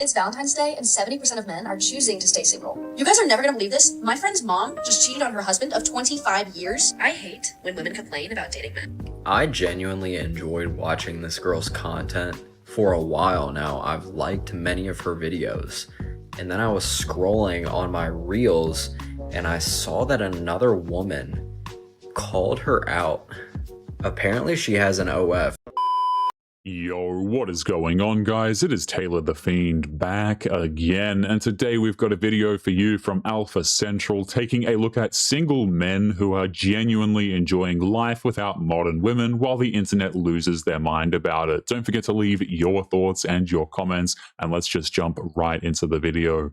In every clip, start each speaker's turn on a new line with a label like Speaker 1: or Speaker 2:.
Speaker 1: It's Valentine's Day and 70% of men are choosing to stay single. You guys are never gonna believe this. My friend's mom just cheated on her husband of 25 years. I hate when women complain about dating men.
Speaker 2: I genuinely enjoyed watching this girl's content. For a while now, I've liked many of her videos. And then I was scrolling on my reels and I saw that another woman called her out. Apparently she has an OF.
Speaker 3: Yo, what is going on, guys? It is Taylor the Fiend back again, and today we've got a video for you from Alpha Central taking a look at single men who are genuinely enjoying life without modern women while the internet loses their mind about it. Don't forget to leave your thoughts and your comments, and let's just jump right into the video.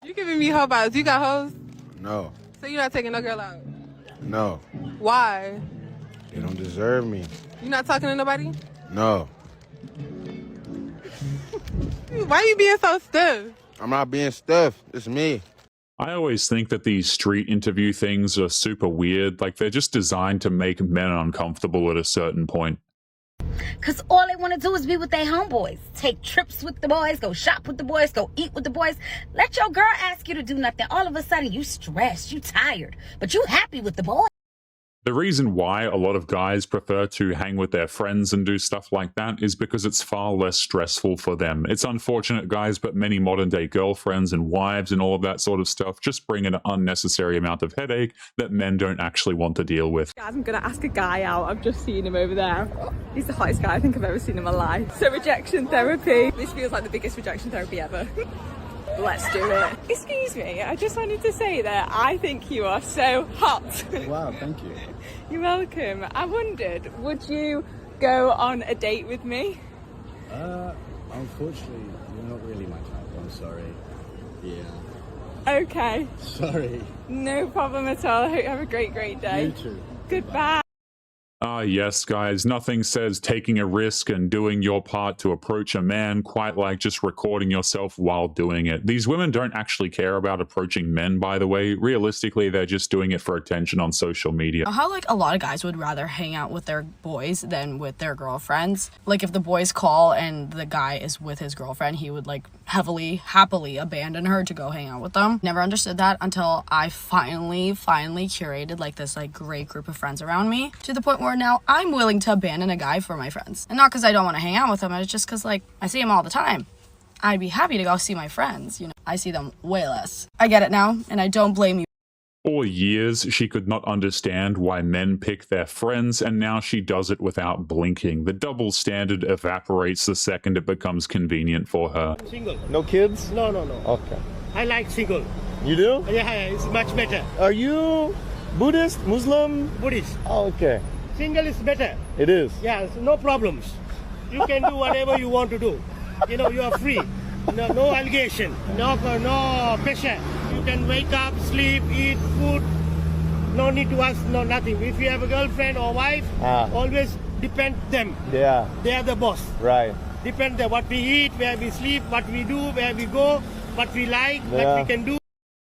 Speaker 4: You giving me hoe vibes? You got hoes?
Speaker 5: No.
Speaker 4: So you're not taking no girl out?
Speaker 5: No.
Speaker 4: Why?
Speaker 5: They don't deserve me.
Speaker 4: You not talking to nobody?
Speaker 5: No.
Speaker 4: Why you being so stiff?
Speaker 5: I'm not being stiff. It's me.
Speaker 3: I always think that these street interview things are super weird. Like, they're just designed to make men uncomfortable at a certain point.
Speaker 6: Because all they want to do is be with their homeboys. Take trips with the boys, go shop with the boys, go eat with the boys. Let your girl ask you to do nothing. All of a sudden, you stressed, you tired, but you happy with the boy.
Speaker 3: The reason why a lot of guys prefer to hang with their friends and do stuff like that is because it's far less stressful for them. It's unfortunate, guys, but many modern-day girlfriends and wives and all of that sort of stuff just bring an unnecessary amount of headache that men don't actually want to deal with.
Speaker 7: Guys, I'm gonna ask a guy out. I've just seen him over there. He's the hottest guy I think I've ever seen in my life. So rejection therapy. This feels like the biggest rejection therapy ever. Let's do it. Excuse me, I just wanted to say that I think you are so hot.
Speaker 5: Wow, thank you.
Speaker 7: You're welcome. I wondered, would you go on a date with me?
Speaker 8: Unfortunately, you're not really my type. I'm sorry. Yeah.
Speaker 7: Okay.
Speaker 8: Sorry.
Speaker 7: No problem at all. I hope you have a great day.
Speaker 8: You too.
Speaker 7: Goodbye.
Speaker 3: Ah, yes, guys, nothing says taking a risk and doing your part to approach a man quite like just recording yourself while doing it. These women don't actually care about approaching men, by the way. Realistically, they're just doing it for attention on social media.
Speaker 9: How, like, a lot of guys would rather hang out with their boys than with their girlfriends. Like, if the boys call and the guy is with his girlfriend, he would, like, happily abandon her to go hang out with them. Never understood that until I finally curated, like, this, like, great group of friends around me to the point where now I'm willing to abandon a guy for my friends. And not because I don't want to hang out with him, it's just because, like, I see him all the time. I'd be happy to go see my friends, you know. I see them way less. I get it now, and I don't blame you.
Speaker 3: For years, she could not understand why men pick their friends, and now she does it without blinking. The double standard evaporates the second it becomes convenient for her.
Speaker 10: Single.
Speaker 8: No kids?
Speaker 10: No.
Speaker 8: Okay.
Speaker 10: I like single.
Speaker 8: You do?
Speaker 10: Yeah, it's much better.
Speaker 8: Are you Buddhist? Muslim?
Speaker 10: Buddhist.
Speaker 8: Oh, okay.
Speaker 10: Single is better.
Speaker 8: It is?
Speaker 10: Yeah, so no problems. You can do whatever you want to do. You know, you are free. No allegation. No pressure. You can wake up, sleep, eat food. No need to ask, no nothing. If you have a girlfriend or wife, always depend them.
Speaker 8: Yeah.
Speaker 10: They are the boss.
Speaker 8: Right.
Speaker 10: Depend them what we eat, where we sleep, what we do, where we go, what we like, what we can do.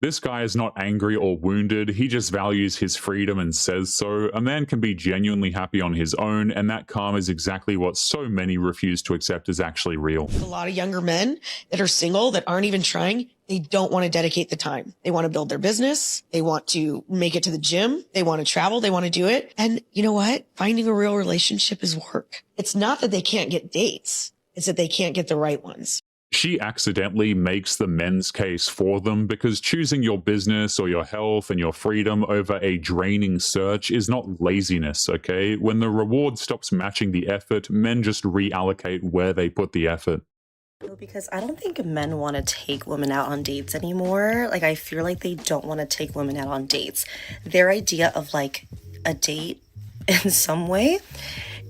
Speaker 3: This guy is not angry or wounded, he just values his freedom and says so. A man can be genuinely happy on his own, and that calm is exactly what so many refuse to accept is actually real.
Speaker 11: A lot of younger men that are single, that aren't even trying, they don't want to dedicate the time. They want to build their business. They want to make it to the gym. They want to travel. They want to do it. And you know what? Finding a real relationship is work. It's not that they can't get dates. It's that they can't get the right ones.
Speaker 3: She accidentally makes the men's case for them because choosing your business or your health and your freedom over a draining search is not laziness, okay? When the reward stops matching the effort, men just reallocate where they put the effort.
Speaker 1: Because I don't think men want to take women out on dates anymore. Like, I feel like they don't want to take women out on dates. Their idea of, like, a date in some way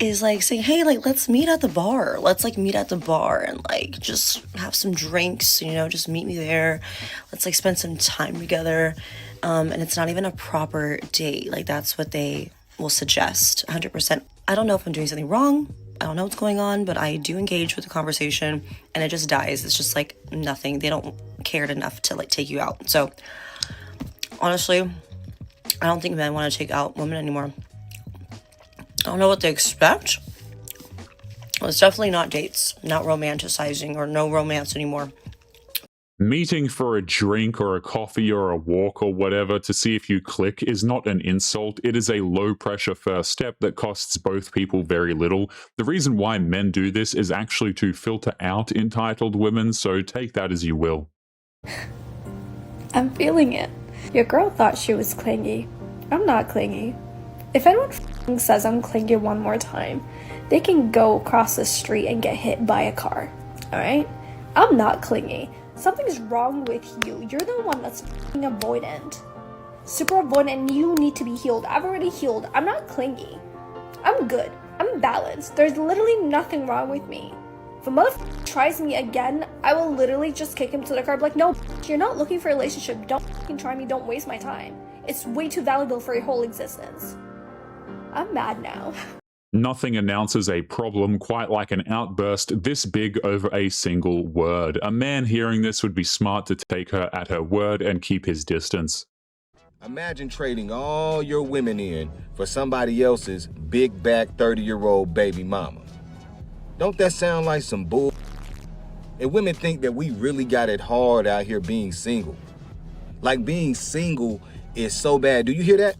Speaker 1: is like saying, hey, like, let's meet at the bar. Let's, like, meet at the bar and, like, just have some drinks, you know, just meet me there. Let's, like, spend some time together. And it's not even a proper date. Like, that's what they will suggest 100%. I don't know if I'm doing something wrong. I don't know what's going on, but I do engage with the conversation and it just dies. It's just like nothing. They don't care enough to, like, take you out. So honestly, I don't think men want to take out women anymore. I don't know what they expect. Well, it's definitely not dates, not romanticizing, or no romance anymore.
Speaker 3: Meeting for a drink or a coffee or a walk or whatever to see if you click is not an insult. It is a low pressure first step that costs both people very little. The reason why men do this is actually to filter out entitled women, so take that as you will.
Speaker 12: I'm feeling it. Your girl thought she was clingy. I'm not clingy. If anyone says I'm clingy one more time, they can go across the street and get hit by a car. Alright? I'm not clingy. Something's wrong with you. You're the one that's avoidant. Super avoidant, and you need to be healed. I've already healed. I'm not clingy. I'm good. I'm balanced. There's literally nothing wrong with me. If a motherfucker tries me again, I will literally just kick him to the curb like, no, you're not looking for a relationship. Don't fucking try me. Don't waste my time. It's way too valuable for your whole existence. I'm mad now.
Speaker 3: Nothing announces a problem quite like an outburst this big over a single word. A man hearing this would be smart to take her at her word and keep his distance.
Speaker 13: Imagine trading all your women in for somebody else's big back 30-year-old baby mama. Don't that sound like some bull? And women think that we really got it hard out here being single. Like being single is so bad. Do you hear that?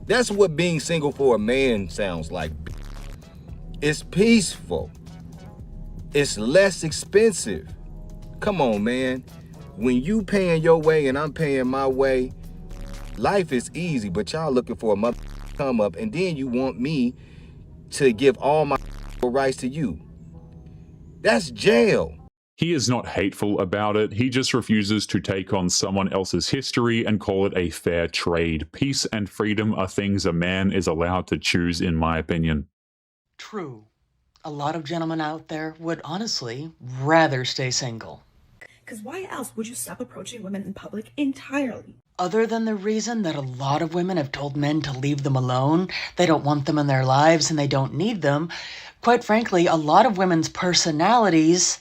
Speaker 13: That's what being single for a man sounds like. It's peaceful. It's less expensive. Come on, man. When you paying your way and I'm paying my way, life is easy, but y'all looking for a mother come up, and then you want me to give all my rights to you. That's jail.
Speaker 3: He is not hateful about it, he just refuses to take on someone else's history and call it a fair trade. Peace and freedom are things a man is allowed to choose, in my opinion.
Speaker 14: True. A lot of gentlemen out there would honestly rather stay single.
Speaker 15: Because why else would you stop approaching women in public entirely?
Speaker 14: Other than the reason that a lot of women have told men to leave them alone, they don't want them in their lives and they don't need them, quite frankly, a lot of women's personalities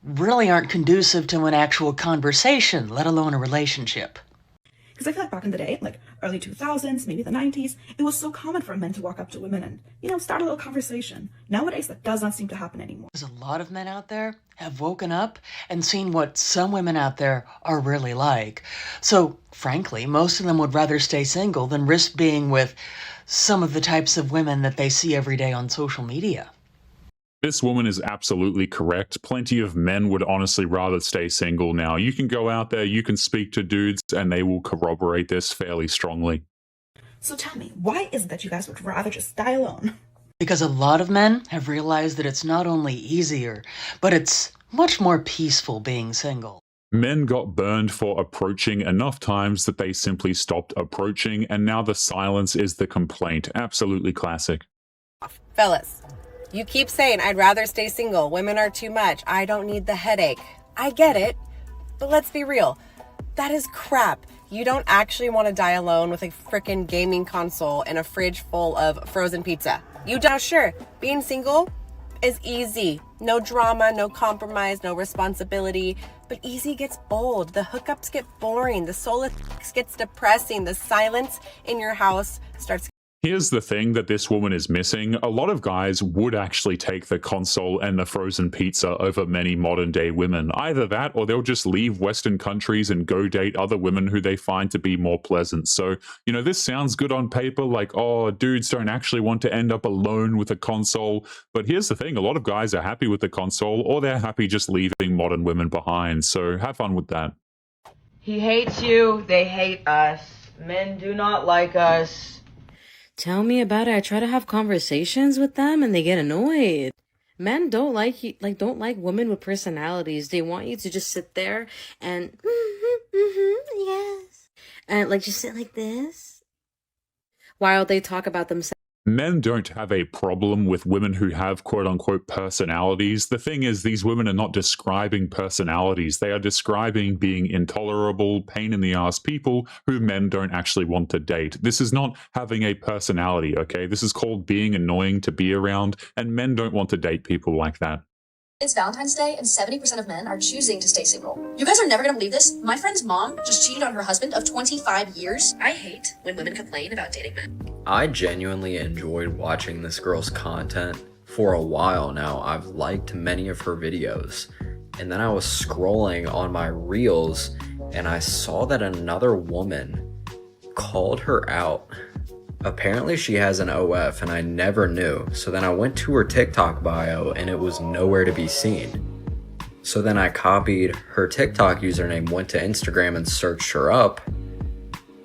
Speaker 14: really aren't conducive to an actual conversation, let alone a relationship.
Speaker 15: Because I feel like back in the day, like early 2000s, maybe the 90s, it was so common for men to walk up to women and, start a little conversation. Nowadays, that does not seem to happen anymore.
Speaker 14: There's a lot of men out there have woken up and seen what some women out there are really like. So, frankly, most of them would rather stay single than risk being with some of the types of women that they see every day on social media.
Speaker 3: This woman is absolutely correct. Plenty of men would honestly rather stay single now. You can go out there, you can speak to dudes, and they will corroborate this fairly strongly.
Speaker 15: So tell me, why is it that you guys would rather just die alone?
Speaker 14: Because a lot of men have realized that it's not only easier, but it's much more peaceful being single.
Speaker 3: Men got burned for approaching enough times that they simply stopped approaching, and now the silence is the complaint. Absolutely classic.
Speaker 16: Fellas, you keep saying, I'd rather stay single. Women are too much. I don't need the headache. I get it, but let's be real. That is crap. You don't actually want to die alone with a freaking gaming console and a fridge full of frozen pizza. You don't. Sure, being single is easy. No drama, no compromise, no responsibility. But easy gets old. The hookups get boring. The solo gets depressing. The silence in your house starts.
Speaker 3: Here's the thing that this woman is missing. A lot of guys would actually take the console and the frozen pizza over many modern day women. Either that or they'll just leave Western countries and go date other women who they find to be more pleasant. So, this sounds good on paper, like, oh, dudes don't actually want to end up alone with a console. But here's the thing, a lot of guys are happy with the console, or they're happy just leaving modern women behind. So have fun with that.
Speaker 17: He hates you, they hate us. Men do not like us.
Speaker 18: Tell me about it. I try to have conversations with them and they get annoyed. Men don't like you, don't like women with personalities. They want you to just sit there and yes. And just sit like this while they talk about themselves.
Speaker 3: Men don't have a problem with women who have quote-unquote personalities. The thing is, these women are not describing personalities. They are describing being intolerable, pain-in-the-ass people who men don't actually want to date. This is not having a personality, okay? This is called being annoying to be around, and men don't want to date people like that.
Speaker 19: It's Valentine's Day, and 70% of men are choosing to stay single. You guys are never gonna believe this. My friend's mom just cheated on her husband of 25 years. I hate when women complain about dating men.
Speaker 2: I genuinely enjoyed watching this girl's content. For a while now, I've liked many of her videos. And then I was scrolling on my reels and I saw that another woman called her out. Apparently she has an OF and I never knew. So then I went to her TikTok bio and it was nowhere to be seen. So then I copied her TikTok username, went to Instagram and searched her up.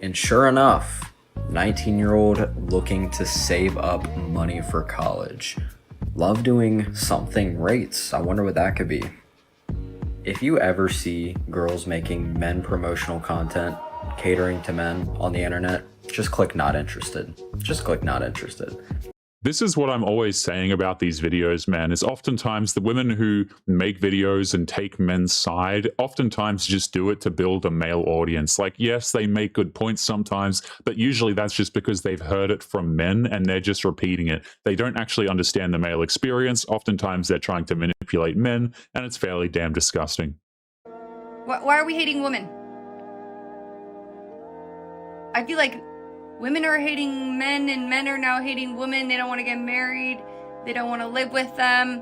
Speaker 2: And sure enough, 19-year-old looking to save up money for college. Love doing something rates. I wonder what that could be. If you ever see girls making men promotional content, catering to men on the internet, just click not interested. Just click not interested.
Speaker 3: This is what I'm always saying about these videos, man, is oftentimes the women who make videos and take men's side oftentimes just do it to build a male audience. Like, yes, they make good points sometimes, but usually that's just because they've heard it from men and they're just repeating it. They don't actually understand the male experience. Oftentimes they're trying to manipulate men, and it's fairly damn disgusting.
Speaker 20: Why are we hating women? I feel like women are hating men and men are now hating women. They don't want to get married. They don't want to live with them.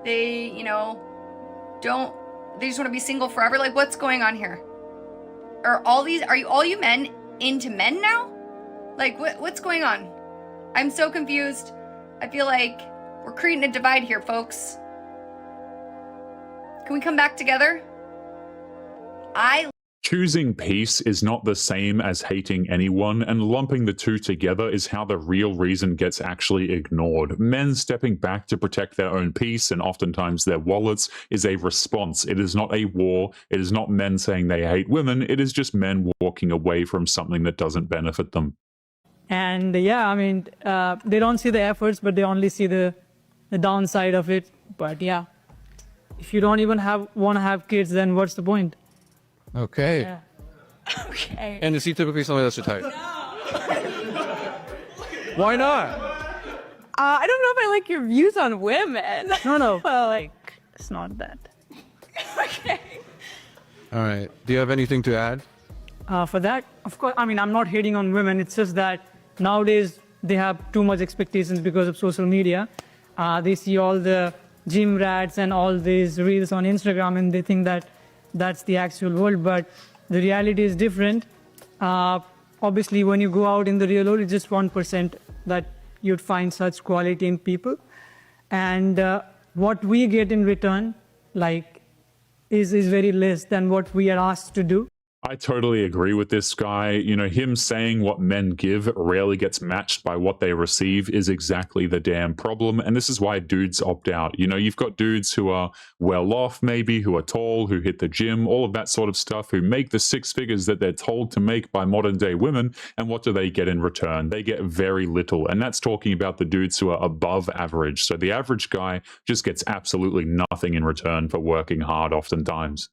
Speaker 20: They, they just want to be single forever. Like, what's going on here? Are all you men into men now? Like, what's going on? I'm so confused. I feel like we're creating a divide here, folks. Can we come back together?
Speaker 3: Choosing peace is not the same as hating anyone, and lumping the two together is how the real reason gets actually ignored. Men stepping back to protect their own peace and oftentimes their wallets is a response. It is not a war. It is not men saying they hate women. It is just men walking away from something that doesn't benefit them.
Speaker 21: And yeah, I mean, they don't see the efforts, but they only see the downside of it. But yeah, if you don't even want to have kids, then what's the point?
Speaker 22: Okay.
Speaker 21: Yeah. Okay.
Speaker 22: And is he typically somebody that's your type? Why not?
Speaker 4: I don't know if I like your views on women.
Speaker 21: No.
Speaker 4: Well, like,
Speaker 21: it's not that.
Speaker 4: okay.
Speaker 22: All right. Do you have anything to add?
Speaker 21: For that, of course, I mean, I'm not hating on women. It's just that nowadays they have too much expectations because of social media. They see all the gym rats and all these reels on Instagram and they think that that's the actual world, but the reality is different. Obviously, when you go out in the real world, it's just 1% that you'd find such quality in people. And what we get in return, like, is very less than what we are asked to do.
Speaker 3: I totally agree with this guy. You know, him saying what men give rarely gets matched by what they receive is exactly the damn problem. And this is why dudes opt out. You know, you've got dudes who are well off, maybe, who are tall, who hit the gym, all of that sort of stuff, who make the six figures that they're told to make by modern day women. And what do they get in return? They get very little. And that's talking about the dudes who are above average. So the average guy just gets absolutely nothing in return for working hard oftentimes.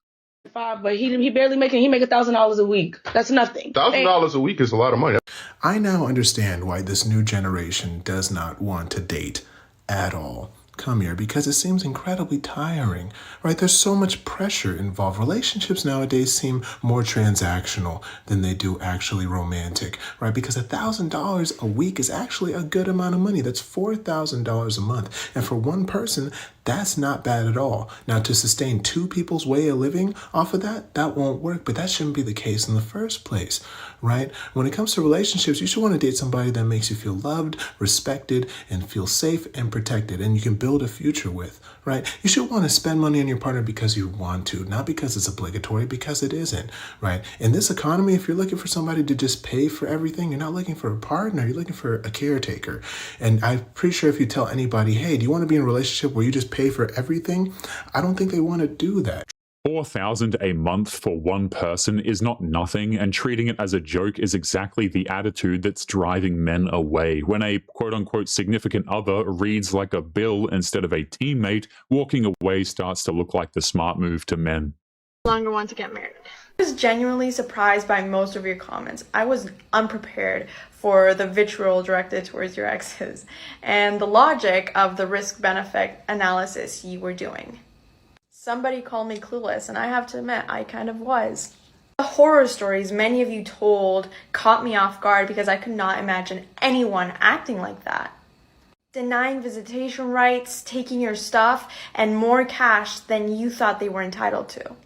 Speaker 23: But he barely make $1,000 a week. That's nothing.
Speaker 24: $1,000 a week is a lot of money.
Speaker 25: I now understand why this new generation does not want to date at all. Come here, because it seems incredibly tiring, right? There's so much pressure involved. Relationships nowadays seem more transactional than they do actually romantic, right? Because $1,000 a week is actually a good amount of money. That's $4,000 a month. And for one person, that's not bad at all. Now, to sustain two people's way of living off of that, that won't work, but that shouldn't be the case in the first place, right? When it comes to relationships, you should want to date somebody that makes you feel loved, respected, and feel safe and protected, and you can build a future with, right? You should want to spend money on your partner because you want to, not because it's obligatory, because it isn't, right? In this economy, if you're looking for somebody to just pay for everything, you're not looking for a partner, you're looking for a caretaker. And I'm pretty sure if you tell anybody, hey, do you want to be in a relationship where you just pay for everything? I don't think they want to do that.
Speaker 3: $4,000 a month for one person is not nothing, and treating it as a joke is exactly the attitude that's driving men away. When a quote-unquote significant other reads like a bill instead of a teammate, walking away starts to look like the smart move to men.
Speaker 26: Longer want to get married. I was genuinely surprised by most of your comments. I was unprepared for the vitriol directed towards your exes and the logic of the risk-benefit analysis you were doing. Somebody called me clueless, and I have to admit, I kind of was. The horror stories many of you told caught me off guard because I could not imagine anyone acting like that. denying visitation rights, taking your stuff, and more cash than you thought they were entitled to.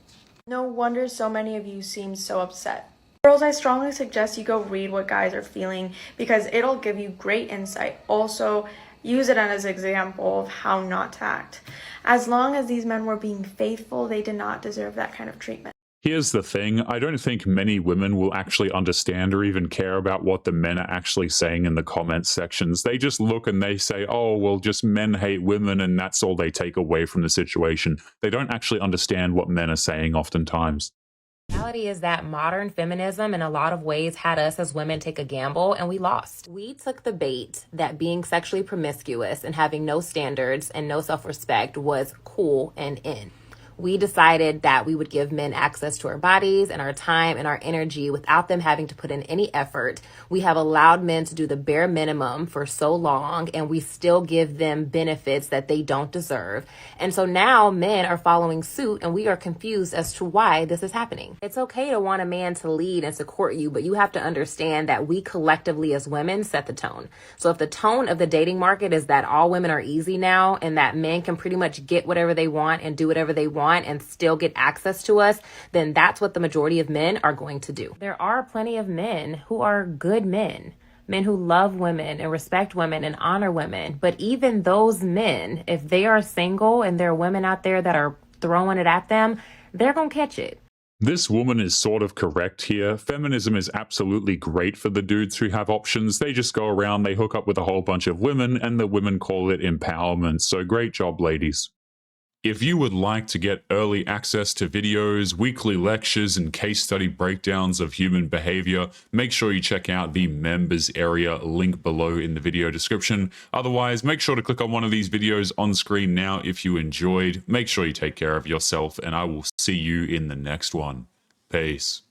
Speaker 26: No wonder so many of you seem so upset. Girls, I strongly suggest you go read what guys are feeling because it'll give you great insight. Also, use it as an example of how not to act. As long as these men were being faithful, they did not deserve that kind of treatment.
Speaker 3: Here's the thing, I don't think many women will actually understand or even care about what the men are actually saying in the comment sections. They just look and they say, oh, well, just men hate women, and that's all they take away from the situation. They don't actually understand what men are saying oftentimes.
Speaker 5: The reality is that modern feminism in a lot of ways had us as women take a gamble, and we lost. We took the bait that being sexually promiscuous and having no standards and no self-respect was cool and in. We decided that we would give men access to our bodies and our time and our energy without them having to put in any effort. We have allowed men to do the bare minimum for so long, and we still give them benefits that they don't deserve. And so now men are following suit, and we are confused as to why this is happening. It's okay to want a man to lead and support you, but you have to understand that we collectively as women set the tone. So if the tone of the dating market is that all women are easy now and that men can pretty much get whatever they want and do whatever they want and still get access to us, then that's what the majority of men are going to do. There are plenty of men who are good men who love women and respect women and honor women. But even those men, if they are single and there are women out there that are throwing it at them, they're going to catch it.
Speaker 3: This woman is sort of correct here. Feminism is absolutely great for the dudes who have options. They just go around, they hook up with a whole bunch of women, and the women call it empowerment. So great job, ladies. If you would like to get early access to videos, weekly lectures, and case study breakdowns of human behavior, make sure you check out the members area link below in the video description. Otherwise, make sure to click on one of these videos on screen now if you enjoyed. Make sure you take care of yourself, and I will see you in the next one. Peace.